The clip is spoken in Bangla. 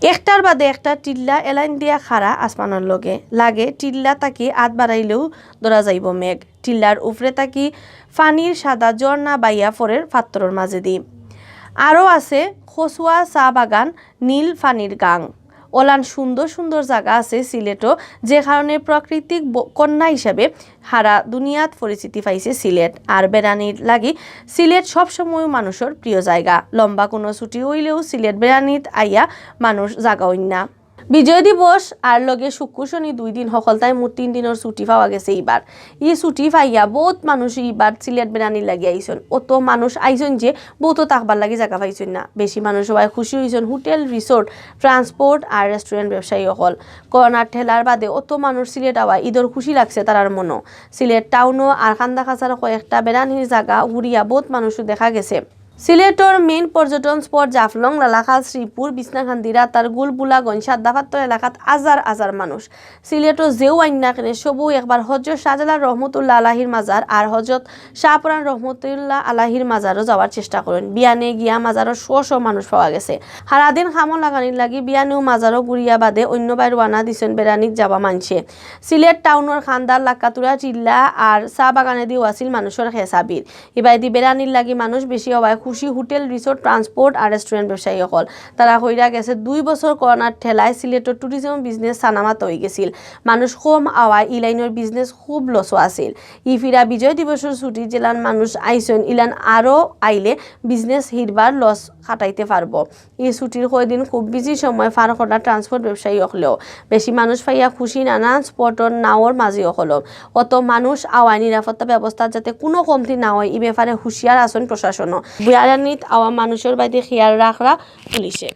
একটার বাদে একটা টিল্লা এলাইন দিয়া খাড়া আসমানের লগে লাগে টিল্লা তাকি আত বাড়াইলেও ধরা যাইব মেঘ টিল্লার উপরে তাকি ফানির সাদা ঝর্ণা বাইয়া ফরের পাত্তরের মাঝে দি আরও আছে খসুয়া চা বাগান নীল ফানির গাং ওলান সুন্দর সুন্দর জায়গা আছে সিলেটও যে কারণে প্রাকৃতিক কন্যা হিসাবে হারা দুনিয়াত পরিচিতি পাইছে সিলেট আর বেড়ানির লাগি সিলেট সবসময় মানুষের প্রিয় জায়গা লম্বা কোনো ছুটি হইলেও সিলেট বেড়ানিত আইয়া মানুষ জাগা হইন না বিজয় দিবস আর লগে শুক্র শনি 2 দিন সকলতাই মোট 3 দিনের ছুটি পাওয়া গেছে এইবার এই ছুটি পাইয়া বহুত মানুষ এইবার সিলেট বেড়ানির লাগি আইসন অত মানুষ আইসন যে বহুত থাকবার লাগি জায়গা পাইছেন না বেশি মানুষ সবাই খুশি হয়েছেন হোটেল রিসোর্ট ট্রান্সপোর্ট আর রেস্টুরেন্ট ব্যবসায়ী সকল করোনার ঠেলার বাদে অত মানুষ সিলেট আওয়া ঈদের খুশি লাগছে তারার মনো সিলেট টাউনও আর খান্দা খাঁচার কয়েকটা বেড়ানির জায়গা ঘুরিয়া বহুত মানুষও দেখা গেছে সিলেটর মেইন পর্যটন স্পট জাফলং লালাখাল শ্রীপুর বিছনাখান্দি রাতার গুলবুলাগঞ্জ সাদ্দাফাত্তর এলাকাত হাজার হাজার মানুষ সিলেটর যেও আইনা কেনে সবু একবার হজরত শাহজালাল রহমতুল্লাহ আলাহির মাজার আর হজরত শাহপুরান রহমতুল্লাহ আলাহির মাজারও যাওয়ার চেষ্টা করেন বিয়ানে গিয়া মাজারও শ মানুষ পাওয়া গেছে সারাদিন খামো লাগানির লাগি বিয়ানেও মাজারও গুড়িয়া বাদে অন্য বাইর ওয়ানা দিছেন বেড়ানিত যাওয়া মানছে সিলেট টাউনের খান্দার লাক্কাতুরা টিল্লা আর চা বাগানে দিও আছিল মানুষের হেসাবির ইবাইদি বেড়ানির লাগি মানুষ বেশি হওয়ায় খুশি হোটেল রিসোর্ট ট্রান্সপোর্ট আর রেস্টুরেন্ট ব্যবসায়ী সকল তারা হইরা গেছে 2 বছর করোনার ঠেলায় সিলেটের ট্যুরিজম বিজনেস সানামাত হয়ে গেছিল মানুষ কম আওয়ায় ইলাইনের বিজনেস খুব লসও আছিল ইফিরা বিজয় দিবসের ছুটি জেলার মানুষ আইসন ইলান আরও আইলে বিজনেস হিরবার লস খাটাইতে পারব এই ছুটির কয়দিন খুব বিজি সময় পার করা ট্রান্সপোর্ট ব্যবসায়ী হলেও বেশি মানুষ পাইয়া খুশি নানান স্পটর নাওর মাঝে হলো অত মানুষ আওয়ায় নিরাপত্তা ব্যবস্থা যাতে কোনো কমতি না হয় এই ব্যাপারে হুঁশিয়ার আছেন প্রশাসনও বেড়ানিত আওয়া মানুষের বাইরে খেয়াল রাখরা পুলিশে।